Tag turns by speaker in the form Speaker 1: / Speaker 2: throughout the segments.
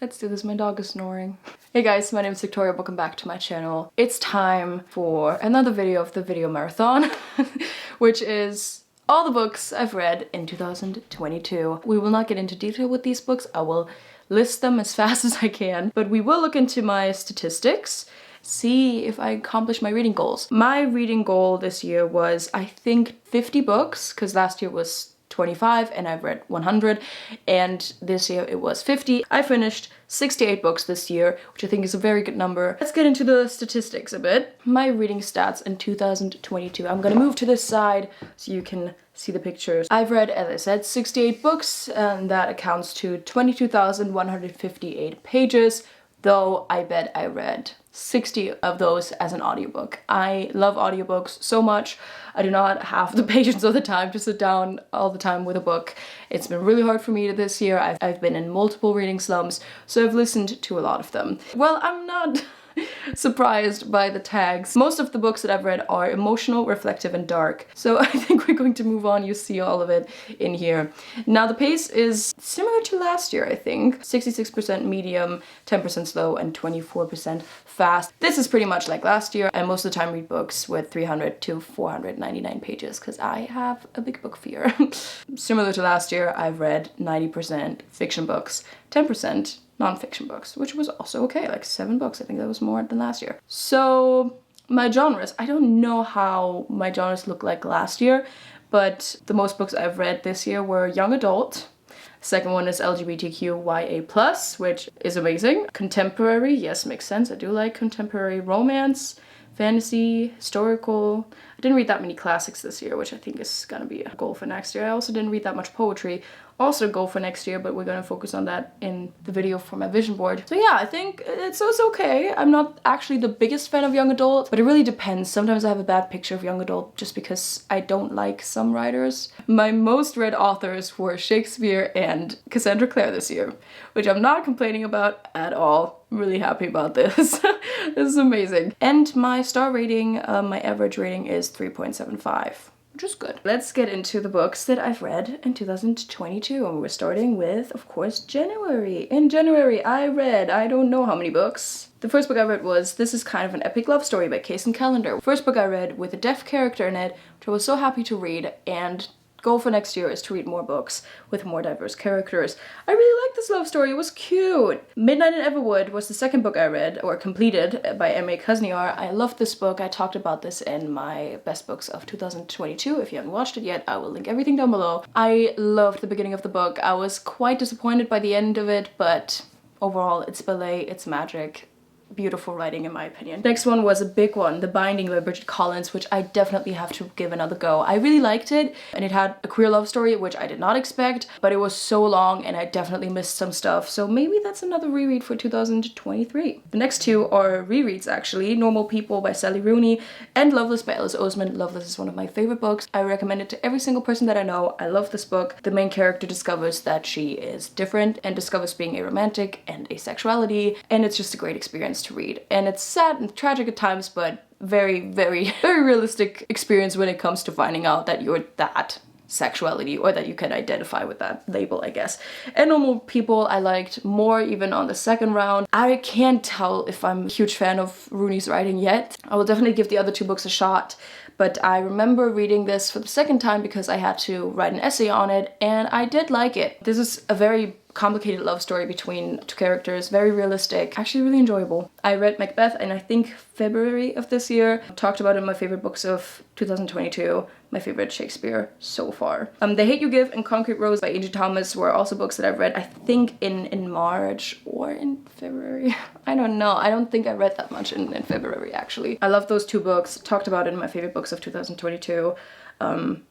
Speaker 1: Let's do this, my dog is snoring. Hey guys, my name is Victoria, welcome back to my channel. It's time for another video of the video marathon, which is all the books I've read in 2022. We will not get into detail with these books, I will list them as fast as I can, but we will look into my statistics, see if I accomplish my reading goals. My reading goal this year was, I think, 50 books, because last year was 25 and I've read 100, and this year it was 50. I finished 68 books this year, which I think is a very good number. Let's get into the statistics a bit. My reading stats in 2022. I'm gonna move to this side so you can see the pictures. I've read, as I said, 68 books, and that accounts to 22,158 pages, though I bet I read 60 of those as an audiobook. I love audiobooks so much. I do not have the patience or the time to sit down all the time with a book. It's been really hard for me this year. I've been in multiple reading slumps, so I've listened to a lot of them. Well, I'm not surprised by the tags. Most of the books that I've read are emotional, reflective, and dark. So I think we're going to move on. You see all of it in here. Now the pace is similar to last year, I think. 66% medium, 10% slow, and 24% fast. This is pretty much like last year. I most of the time read books with 300 to 499 pages because I have a big book fear. Similar to last year, I've read 90% fiction books, 10% non-fiction books, which was also okay, like 7 books. I think that was more than last year. So my genres, I don't know how my genres look like last year, but the most books I've read this year were young adult. Second one is LGBTQIA+, which is amazing. Contemporary, yes, makes sense. I do like contemporary romance, fantasy, historical. I didn't read that many classics this year, which I think is gonna be a goal for next year. I also didn't read that much poetry, also a goal for next year, but we're gonna focus on that in the video for my vision board. So yeah, I think it's okay. I'm not actually the biggest fan of young adult, but it really depends. Sometimes I have a bad picture of young adult just because I don't like some writers. My most read authors were Shakespeare and Cassandra Clare this year, which I'm not complaining about at all. I'm really happy about this. This is amazing. And my star rating, my average rating is 3.75. which is good. Let's get into the books that I've read in 2022, and we're starting with, of course, January. In January, I read I don't know how many books. The first book I read was This Is Kind of an Epic Love Story by Case and Callender. First book I read with a deaf character in it, which I was so happy to read, and goal for next year is to read more books with more diverse characters. I really liked this love story, it was cute. Midnight in Everwood was the second book I read, or completed, by M.A. Kuzniar. I loved this book. I talked about this in my best books of 2022. If you haven't watched it yet, I will link everything down below. I loved the beginning of the book. I was quite disappointed by the end of it, but overall it's ballet, it's magic. Beautiful writing in my opinion. Next one was a big one, The Binding by Bridget Collins, which I definitely have to give another go. I really liked it, and it had a queer love story, which I did not expect, but it was so long and I definitely missed some stuff, so maybe that's another reread for 2023. The next two are rereads actually, Normal People by Sally Rooney and Loveless by Alice Oseman. Loveless is one of my favorite books. I recommend it to every single person that I know. I love this book. The main character discovers that she is different and discovers being aromantic and asexuality, and it's just a great experience to read. And it's sad and tragic at times, but very, very, very realistic experience when it comes to finding out that you're that sexuality, or that you can identify with that label, I guess. And Normal People I liked more even on the second round. I can't tell if I'm a huge fan of Rooney's writing yet. I will definitely give the other two books a shot, but I remember reading this for the second time because I had to write an essay on it, and I did like it. This is a very complicated love story between two characters, very realistic, actually really enjoyable. I read Macbeth in I think February of this year. Talked about it in my favorite books of 2022, my favorite Shakespeare so far. The Hate U Give and Concrete Rose by Angie Thomas were also books that I've read I think in March or in February. I don't know, I don't think I read that much in February actually. I love those two books, talked about it in my favorite books of 2022.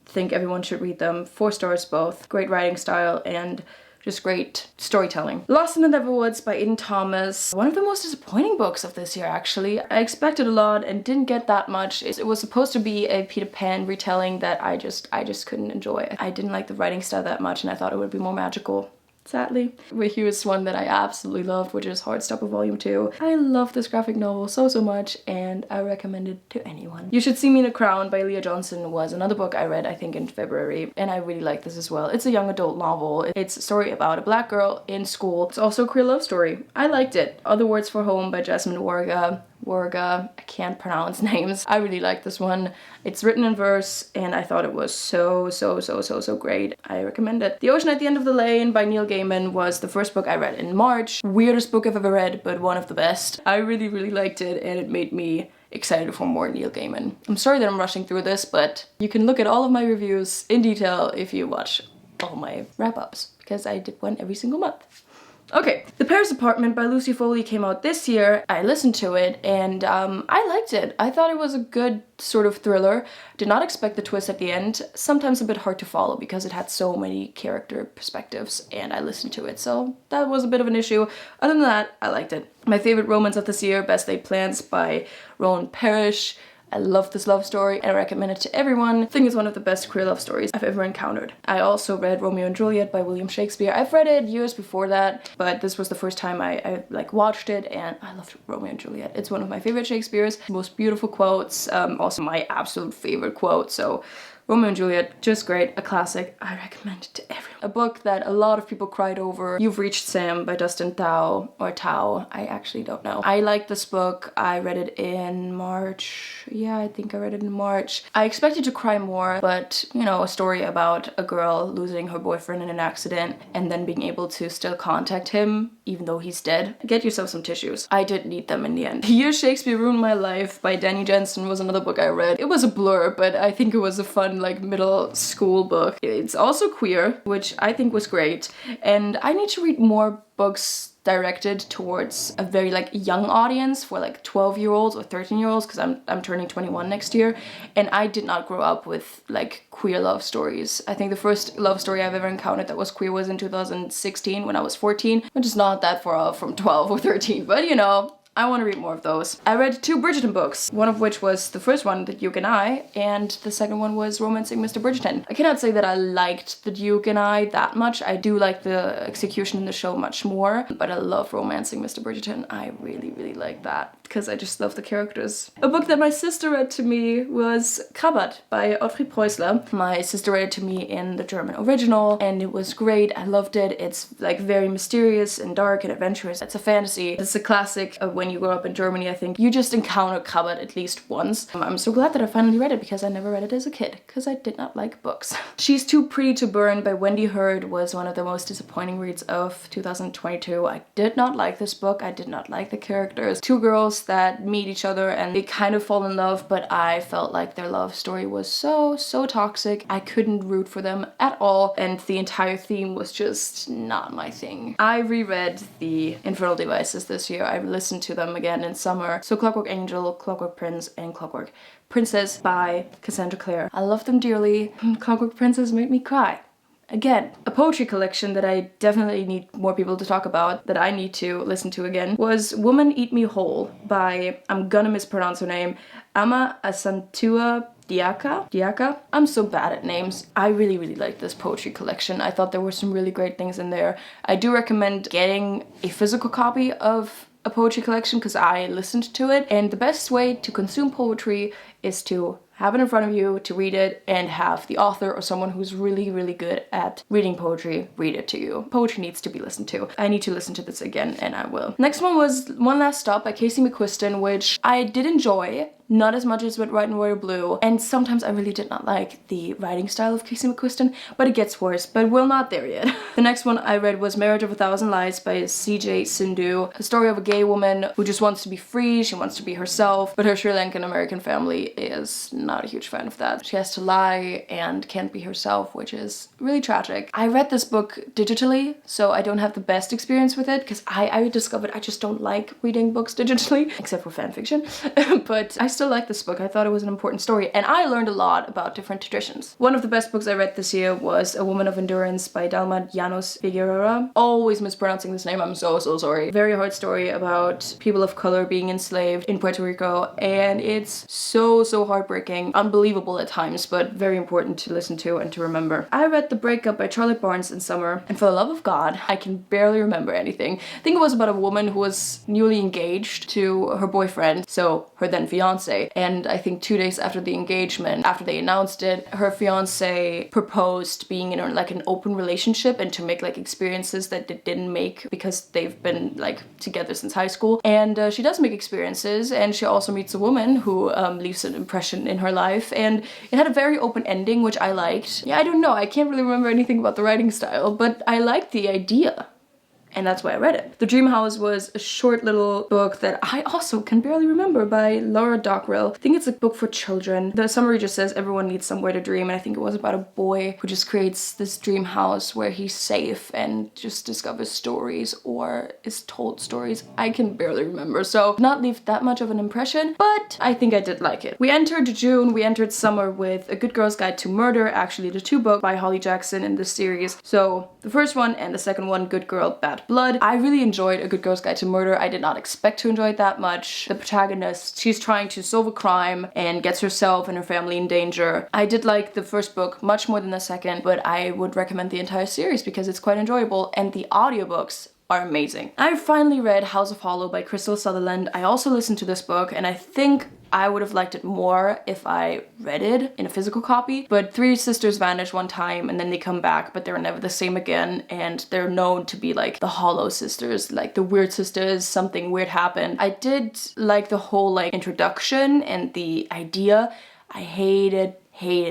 Speaker 1: Think everyone should read them. 4 stars both. Great writing style and just great storytelling. Lost in the Neverwoods by Aiden Thomas. One of the most disappointing books of this year, actually. I expected a lot and didn't get that much. It was supposed to be a Peter Pan retelling that I just couldn't enjoy. I didn't like the writing style that much, and I thought it would be more magical sadly. But here's one that I absolutely loved, which is Heartstopper Volume 2. I love this graphic novel so much, and I recommend it to anyone. You Should See Me in a Crown by Leah Johnson was another book I read, I think, in February, and I really like this as well. It's a young adult novel. It's a story about a black girl in school. It's also a queer love story. I liked it. Other Words for Home by Jasmine Warga, I can't pronounce names. I really like this one. It's written in verse, and I thought it was so great. I recommend it. The Ocean at the End of the Lane by Neil Gaiman was the first book I read in March. Weirdest book I've ever read, but one of the best. I really liked it, and it made me excited for more Neil Gaiman. I'm sorry that I'm rushing through this, but you can look at all of my reviews in detail if you watch all my wrap-ups, because I did one every single month. Okay, The Paris Apartment by Lucy Foley came out this year. I listened to it and I liked it. I thought it was a good sort of thriller. Did not expect the twist at the end. Sometimes a bit hard to follow because it had so many character perspectives and I listened to it, so that was a bit of an issue. Other than that, I liked it. My favorite romance of this year, Best Laid Plans by Rowan Parrish. I love this love story and I recommend it to everyone. I think it's one of the best queer love stories I've ever encountered. I also read Romeo and Juliet by William Shakespeare. I've read it years before that, but this was the first time I like watched it, and I loved Romeo and Juliet. It's one of my favorite Shakespeare's, most beautiful quotes, also my absolute favorite quote, so Romeo and Juliet, just great, a classic. I recommend it to everyone. A book that a lot of people cried over, You've Reached Sam by Dustin Tao, or Tao, I actually don't know. I like this book. I read it in March. Yeah, I think I read it in March. I expected to cry more, but you know, a story about a girl losing her boyfriend in an accident and then being able to still contact him even though he's dead. Get yourself some tissues. I did need them in the end. Here Shakespeare Ruined My Life by Danny Jensen was another book I read. It was a blur, but I think it was a fun like middle school book. It's also queer, which I think was great, and I need to read more books directed towards a very like young audience, for like 12-year-olds or 13-year-olds, because I'm turning 21 next year, and I did not grow up with like queer love stories. I think the first love story I've ever encountered that was queer was in 2016 when I was 14, which is not that far off from 12 or 13, but you know, I want to read more of those. I read 2 Bridgerton books, one of which was the first one, The Duke and I, and the second one was Romancing Mr. Bridgerton. I cannot say that I liked The Duke and I that much. I do like the execution in the show much more, but I love Romancing Mr. Bridgerton. I really like that because I just love the characters. A book that my sister read to me was Krabat by Ottfried Preußler. My sister read it to me in the German original and it was great. I loved it. It's like very mysterious and dark and adventurous. It's a fantasy. It's a classic. When you grow up in Germany, I think you just encounter Krabat at least once. I'm so glad that I finally read it because I never read it as a kid because I did not like books. She's Too Pretty to Burn by Wendy Hurd was one of the most disappointing reads of 2022. I did not like this book. I did not like the characters. 2 girls that meet each other and they kind of fall in love, but I felt like their love story was so toxic. I couldn't root for them at all, and the entire theme was just not my thing. I reread The Infernal Devices this year. I listened to them again in summer. So Clockwork Angel, Clockwork Prince, and Clockwork Princess by Cassandra Clare. I love them dearly. Clockwork Princess made me cry. Again, a poetry collection that I definitely need more people to talk about, that I need to listen to again, was Woman Eat Me Whole by, I'm gonna mispronounce her name, Ama Asantua Diaka? I'm so bad at names. I really like this poetry collection. I thought there were some really great things in there. I do recommend getting a physical copy of a poetry collection because I listened to it, and the best way to consume poetry is to have it in front of you, to read it, and have the author or someone who's really good at reading poetry read it to you. Poetry needs to be listened to. I need to listen to this again, and I will. Next one was One Last Stop by Casey McQuiston, which I did enjoy. Not as much as with Red and Royal Blue, and sometimes I really did not like the writing style of Casey McQuiston, but it gets worse, but we're not there yet. The next one I read was Marriage of a Thousand Lies by CJ Sindhu, a story of a gay woman who just wants to be free, she wants to be herself, but her Sri Lankan American family is not a huge fan of that. She has to lie and can't be herself, which is really tragic. I read this book digitally, so I don't have the best experience with it, because I discovered I just don't like reading books digitally, except for fanfiction, but I still like this book. I thought it was an important story, and I learned a lot about different traditions. One of the best books I read this year was A Woman of Endurance by Dalma Llanos Figueroa. Always mispronouncing this name, I'm so sorry. Very hard story about people of color being enslaved in Puerto Rico, and it's so heartbreaking, unbelievable at times, but very important to listen to and to remember. I read The Breakup by Charlotte Barnes in summer, and for the love of God, I can barely remember anything. I think it was about a woman who was newly engaged to her boyfriend, so her then fiance, and I think 2 days after the engagement, after they announced it, her fiance proposed being in like an open relationship and to make like experiences that they didn't make because they've been like together since high school. And she does make experiences, and she also meets a woman who leaves an impression in her life, and it had a very open ending, which I liked. Yeah, I don't know, I can't really remember anything about the writing style, but I liked the idea. And that's why I read it. The Dream House was a short little book that I also can barely remember, by Laura Dockrell. I think it's a book for children. The summary just says everyone needs somewhere to dream, and I think it was about a boy who just creates this dream house where he's safe and just discovers stories or is told stories. I can barely remember, so not leave that much of an impression, but I think I did like it. We entered June, we entered summer with A Good Girl's Guide to Murder, actually the 2 books by Holly Jackson in this series. So the first one and the second one, Good Girl, Bad Blood. I really enjoyed A Good Girl's Guide to Murder. I did not expect to enjoy it that much. The protagonist, she's trying to solve a crime and gets herself and her family in danger. I did like the first book much more than the second, but I would recommend the entire series because it's quite enjoyable, and the audiobooks are amazing. I finally read House of Hollow by Crystal Sutherland. I also listened to this book, and I think I would have liked it more if I read it in a physical copy. But 3 sisters vanish one time and then they come back, but they're never the same again, and they're known to be like the Hollow sisters, like the weird sisters. Something weird happened. I did like the whole like introduction and the idea. I hated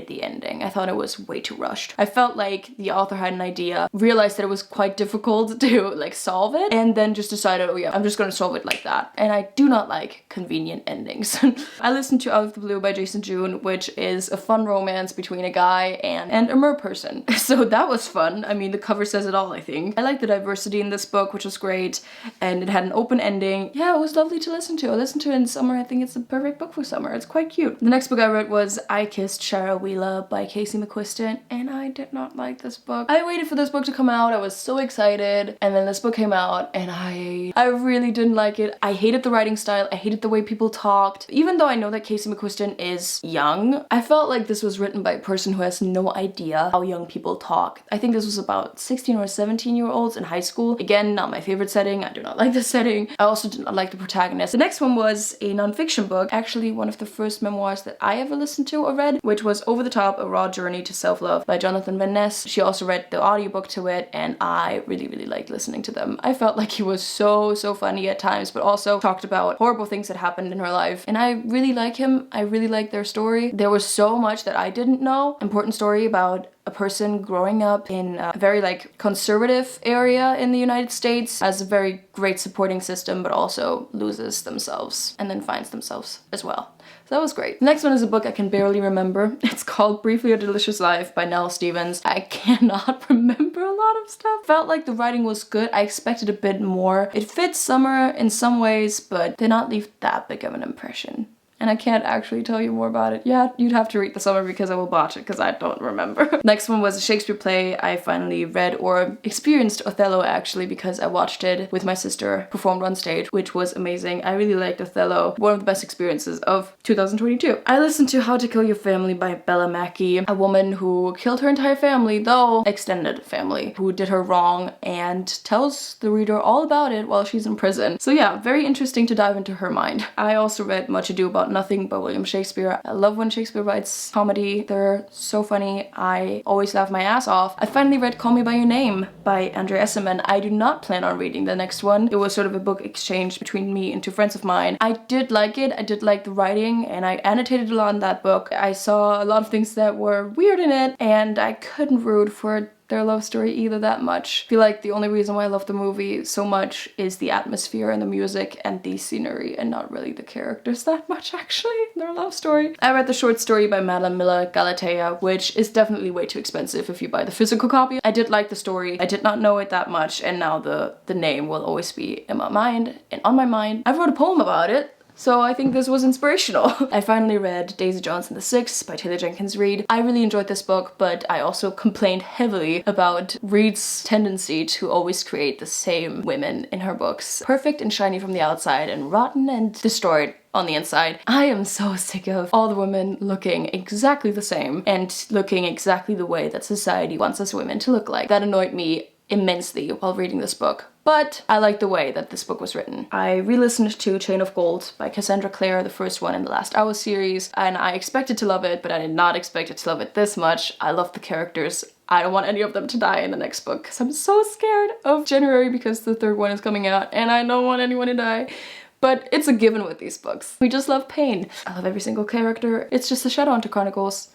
Speaker 1: the ending. I thought it was way too rushed. I felt like the author had an idea, realized that it was quite difficult to like solve it, and then just decided, oh yeah, I'm just gonna solve it like that. And I do not like convenient endings. I listened to Out of the Blue by Jason June, which is a fun romance between a guy and a mer person. So that was fun. I mean, the cover says it all, I think. I liked the diversity in this book, which was great, and it had an open ending. Yeah, it was lovely to listen to. I listened to it in summer. I think it's the perfect book for summer. It's quite cute. The next book I read was I Kissed Shara Wheeler by Casey McQuiston, and I did not like this book. I waited for this book to come out. I was so excited, and then this book came out, and I really didn't like it. I hated the writing style. I hated the way people talked. Even though I know that Casey McQuiston is young, I felt like this was written by a person who has no idea how young people talk. I think this was about 16 or 17-year-olds in high school. Again, not my favorite setting. I do not like this setting. I also did not like the protagonist. The next one was a nonfiction book, actually one of the first memoirs that I ever listened to or read, which was Over the Top, A Raw Journey to Self-Love by Jonathan Van Ness. She also read the audiobook to it, and I really liked listening to them. I felt like he was so funny at times, but also talked about horrible things that happened in her life. And I really like him. I really like their story. There was so much that I didn't know. Important story about a person growing up in a very like conservative area in the United States, has a very great supporting system, but also loses themselves and then finds themselves as well. So that was great. The next one is a book I can barely remember. It's called Briefly a Delicious Life by Nell Stevens. I cannot remember a lot of stuff. Felt like the writing was good. I expected a bit more. It fits summer in some ways, but did not leave that big of an impression. And I can't actually tell you more about it. Yeah, you'd have to read the summer because I will botch it because I don't remember. Next one was a Shakespeare play. I finally read or experienced Othello actually because I watched it with my sister performed on stage, which was amazing. I really liked Othello. One of the best experiences of 2022. I listened to How to Kill Your Family by Bella Mackie, a woman who killed her entire family, though extended family, who did her wrong and tells the reader all about it while she's in prison. So yeah, very interesting to dive into her mind. I also read Much Ado About Nothing by William Shakespeare. I love when Shakespeare writes comedy. They're so funny. I always laugh my ass off. I finally read Call Me By Your Name by Andrea Esselman. I do not plan on reading the next one. It was sort of a book exchange between me and 2 friends of mine. I did like it. I did like the writing, and I annotated a lot in that book. I saw a lot of things that were weird in it, and I couldn't root for their love story either that much. I feel like the only reason why I love the movie so much is the atmosphere and the music and the scenery, and not really the characters that much actually, their love story. I read the short story by Madeline Miller, Galatea, which is definitely way too expensive if you buy the physical copy. I did like the story. I did not know it that much, and now the name will always be in my mind and on my mind. I wrote a poem about it. So I think this was inspirational. I finally read Daisy Jones and the Six by Taylor Jenkins Reid. I really enjoyed this book, but I also complained heavily about Reid's tendency to always create the same women in her books. Perfect and shiny from the outside and rotten and destroyed on the inside. I am so sick of all the women looking exactly the same and looking exactly the way that society wants us women to look like. That annoyed me immensely while reading this book. But I like the way that this book was written. I re-listened to Chain of Gold by Cassandra Clare, the first one in the Last Hour series, and I expected to love it, but I did not expect it to love it this much. I love the characters. I don't want any of them to die in the next book because I'm so scared of January because the third one is coming out and I don't want anyone to die. But it's a given with these books. We just love pain. I love every single character. It's just a Shadowhunter Chronicles.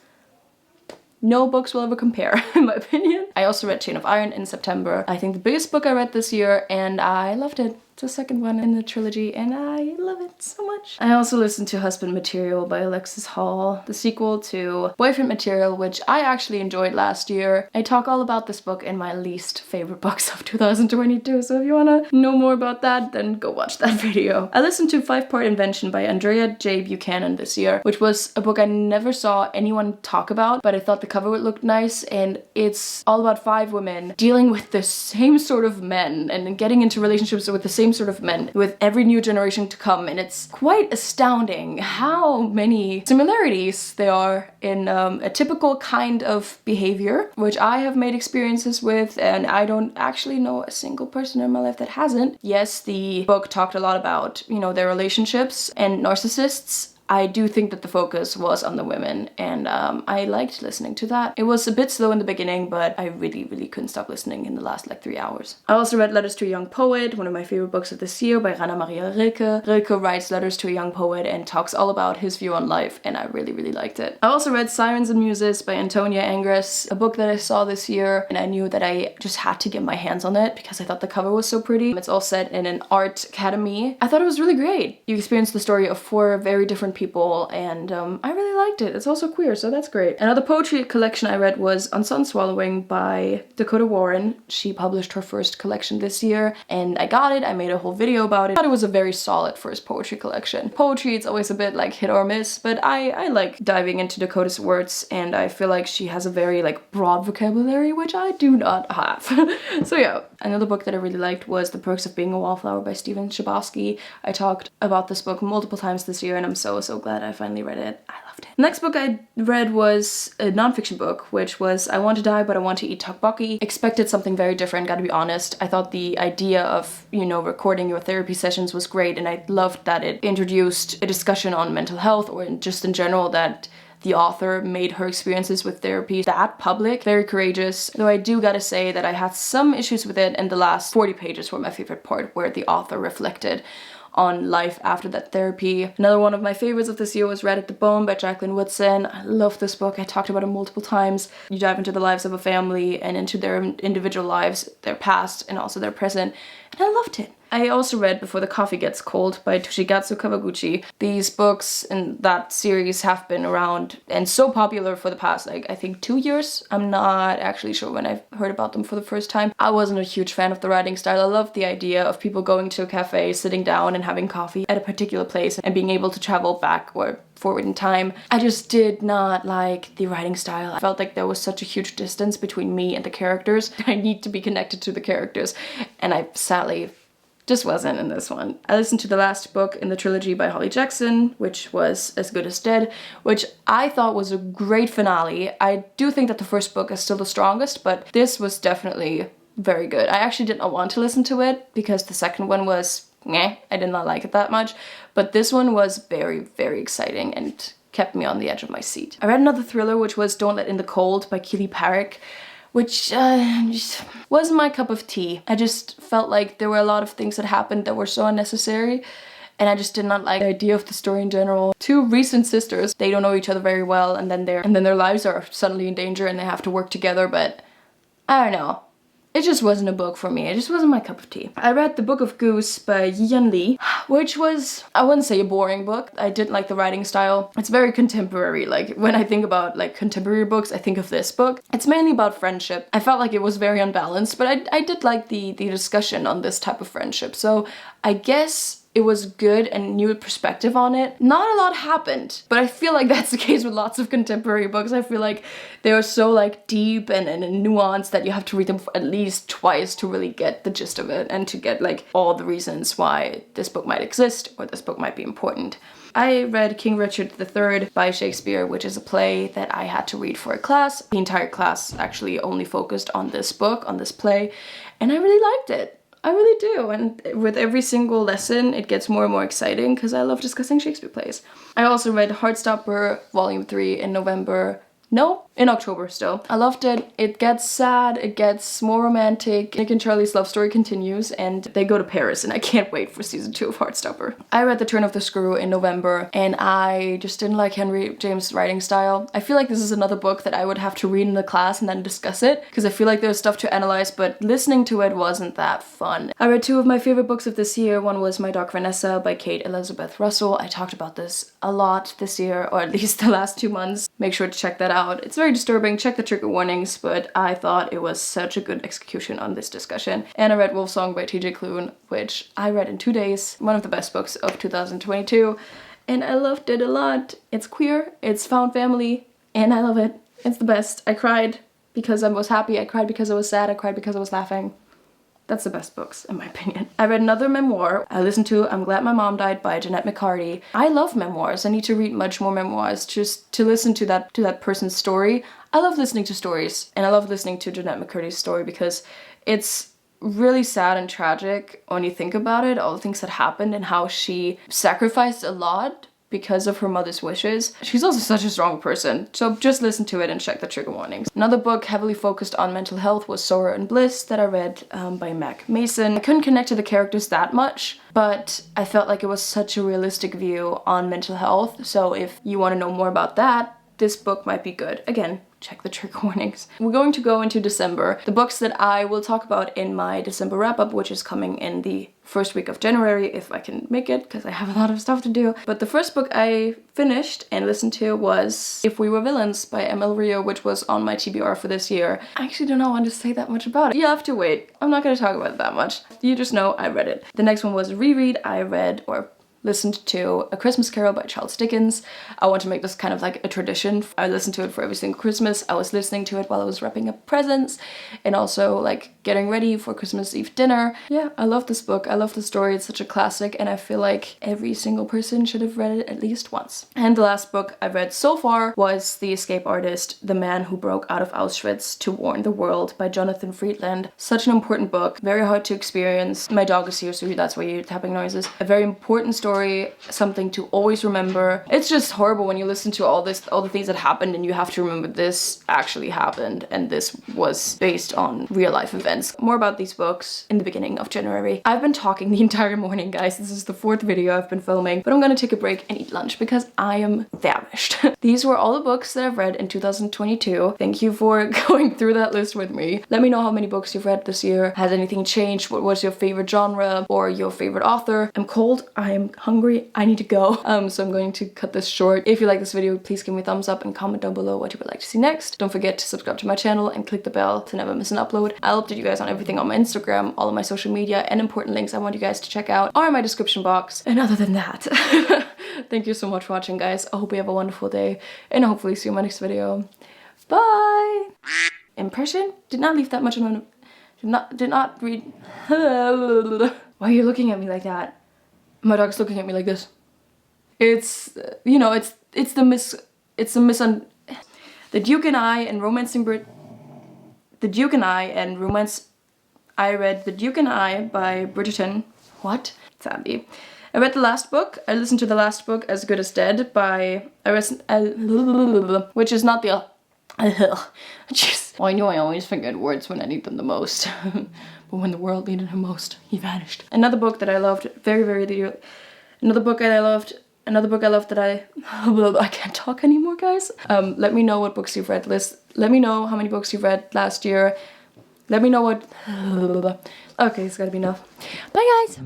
Speaker 1: No books will ever compare, in my opinion. I also read Chain of Iron in September. I think the biggest book I read this year, and I loved it. It's the second one in the trilogy, and I love it so much. I also listened to Husband Material by Alexis Hall, the sequel to Boyfriend Material, which I actually enjoyed last year. I talk all about this book in my least favorite books of 2022, so if you wanna know more about that, then go watch that video. I listened to Five-Part Invention by Andrea J. Buchanan this year, which was a book I never saw anyone talk about, but I thought the cover would look nice, and it's all about 5 women dealing with the same sort of men and getting into relationships with the same sort of men with every new generation to come, and it's quite astounding how many similarities there are in a typical kind of behavior, which I have made experiences with, and I don't actually know a single person in my life that hasn't. Yes, the book talked a lot about, you know, their relationships and narcissists. I do think that the focus was on the women, and I liked listening to that. It was a bit slow in the beginning, but I really couldn't stop listening in the last like 3 hours. I also read Letters to a Young Poet, one of my favorite books of this year by Rana Maria Rilke. Rilke writes letters to a young poet and talks all about his view on life, and I really liked it. I also read Sirens and Muses by Antonia Angres, a book that I saw this year, and I knew that I just had to get my hands on it because I thought the cover was so pretty. It's all set in an art academy. I thought it was really great. You experience the story of 4 very different people, and I really liked it. It's also queer, so that's great. Another poetry collection I read was On Sun Swallowing by Dakota Warren. She published her first collection this year, and I got it. I made a whole video about it. I thought it was a very solid first poetry collection. Poetry, it's always a bit like hit or miss, but I like diving into Dakota's words, and I feel like she has a very like broad vocabulary, which I do not have. So yeah, another book that I really liked was The Perks of Being a Wallflower by Stephen Chbosky. I talked about this book multiple times this year, and I'm so glad I finally read it. I loved it. The next book I read was a nonfiction book, which was I Want to Die But I Want to Eat Tteokbokki. Expected something very different, gotta be honest. I thought the idea of, you know, recording your therapy sessions was great, and I loved that it introduced a discussion on mental health, or just in general, that the author made her experiences with therapy that public. Very courageous. Though I do gotta say that I had some issues with it, and the last 40 pages were my favorite part, where the author reflected on life after that therapy. Another one of my favorites of this year was Red at the Bone by Jacqueline Woodson. I love this book. I talked about it multiple times. You dive into the lives of a family and into their individual lives, their past and also their present, and I loved it. I also read Before the Coffee Gets Cold by Toshigatsu Kawaguchi. These books in that series have been around and so popular for the past, like, I think 2 years. I'm not actually sure when I heard about them for the first time. I wasn't a huge fan of the writing style. I loved the idea of people going to a cafe, sitting down and having coffee at a particular place and being able to travel back or forward in time. I just did not like the writing style. I felt like there was such a huge distance between me and the characters. I need to be connected to the characters, and I sadly just wasn't in this one. I listened to the last book in the trilogy by Holly Jackson, which was As Good as Dead, which I thought was a great finale. I do think that the first book is still the strongest, but this was definitely very good. I actually did not want to listen to it because the second one was meh. I did not like it that much, but this one was very exciting and kept me on the edge of my seat. I read another thriller, which was Don't Let In the Cold by Keely Parrick, which just wasn't my cup of tea. I just felt like there were a lot of things that happened that were so unnecessary, and I just did not like the idea of the story in general. 2 recent sisters, they don't know each other very well, and then their lives are suddenly in danger and they have to work together, but I don't know. It just wasn't a book for me. It just wasn't my cup of tea. I read The Book of Goose by Yi-Yan Lee, which was, I wouldn't say a boring book. I didn't like the writing style. It's very contemporary. Like, when I think about like contemporary books, I think of this book. It's mainly about friendship. I felt like it was very unbalanced, but I did like the discussion on this type of friendship. So I guess it was good and new perspective on it. Not a lot happened, but I feel like that's the case with lots of contemporary books. I feel like they are so like deep and nuanced that you have to read them at least twice to really get the gist of it and to get like all the reasons why this book might exist or this book might be important. I read King Richard III by Shakespeare, which is a play that I had to read for a class. The entire class actually only focused on this book, on this play, and I really liked it. I really do, and with every single lesson it gets more and more exciting because I love discussing Shakespeare plays. I also read Heartstopper Volume 3 in November. No, in October still. I loved it. It gets sad, it gets more romantic. Nick and Charlie's love story continues and they go to Paris and I can't wait for season 2 of Heartstopper. I read The Turn of the Screw in November and I just didn't like Henry James' writing style. I feel like this is another book that I would have to read in the class and then discuss it because I feel like there's stuff to analyze, but listening to it wasn't that fun. I read 2 of my favorite books of this year. One was My Dog Vanessa by Kate Elizabeth Russell. I talked about this a lot this year, or at least the last 2 months. Make sure to check that out. It's very disturbing, check the trigger warnings, but I thought it was such a good execution on this discussion. And I read Wolfsong by TJ Klune, which I read in 2 days, one of the best books of 2022, and I loved it a lot. It's queer, it's found family, and I love it. It's the best. I cried because I was happy, I cried because I was sad, I cried because I was laughing. That's the best books, in my opinion. I read another memoir. I listened to I'm Glad My Mom Died by Jeanette McCarty. I love memoirs. I need to read much more memoirs just to listen to that person's story. I love listening to stories, and I love listening to Jeanette McCarty's story because it's really sad and tragic when you think about it, all the things that happened and how she sacrificed a lot because of her mother's wishes. She's also such a strong person, so just listen to it and check the trigger warnings. Another book heavily focused on mental health was Sorrow and Bliss that I read by Mac Mason. I couldn't connect to the characters that much, but I felt like it was such a realistic view on mental health, so if you want to know more about that, this book might be good. Again, check the trigger warnings. We're going to go into December. The books that I will talk about in my December wrap-up, which is coming in the first week of January, if I can make it, because I have a lot of stuff to do. But the first book I finished and listened to was If We Were Villains by Emil Rio, which was on my TBR for this year. I actually don't know want to say that much about it. You have to wait. I'm not going to talk about it that much. You just know I read it. The next one was a reread. I read, or listened to A Christmas Carol by Charles Dickens. I want to make this kind of like a tradition. I listen to it for every single Christmas. I was listening to it while I was wrapping up presents and also like getting ready for Christmas Eve dinner. Yeah, I love this book. I love the story. It's such a classic and I feel like every single person should have read it at least once. And the last book I read so far was The Escape Artist, The Man Who Broke Out of Auschwitz to Warn the World by Jonathan Friedland. Such an important book, very hard to experience. My dog is here, so that's why you're tapping noises. A very important story, something to always remember. It's just horrible when you listen to all the things that happened and you have to remember this actually happened and this was based on real life events. More about these books in the beginning of January. I've been talking the entire morning, guys. This is the 4th video I've been filming, but I'm gonna take a break and eat lunch because I am famished. These were all the books that I've read in 2022. Thank you for going through that list with me. Let me know how many books you've read this year. Has anything changed? What was your favorite genre or your favorite author? I'm cold. I am hungry. I need to go. So I'm going to cut this short. If you like this video, please give me a thumbs up and comment down below what you would like to see next. Don't forget to subscribe to my channel and click the bell to never miss an upload. I'll update you guys on everything on my Instagram, all of my social media, and important links I want you guys to check out are in my description box. And other than that, thank you so much for watching, guys. I hope you have a wonderful day and hopefully see you in my next video. Bye! Impression? Did not leave that much on. Did not read. Why are you looking at me like that? My dog's looking at me like this. It's, you know, the Duke and I and Romancing Brit. The Duke and I and Romance. I read The Duke and I by Bridgerton. What? Sadly. I read the last book. I listened to the last book, As Good as Dead by which is not the. Jeez. Well, I know I always forget words when I need them the most. But when the world needed him most, he vanished. Another book that I loved, another book I loved that I can't talk anymore, guys. Let me know what books you've read. Let me know how many books you've read last year. Let me know what. Okay, it's gotta be enough. Bye, guys.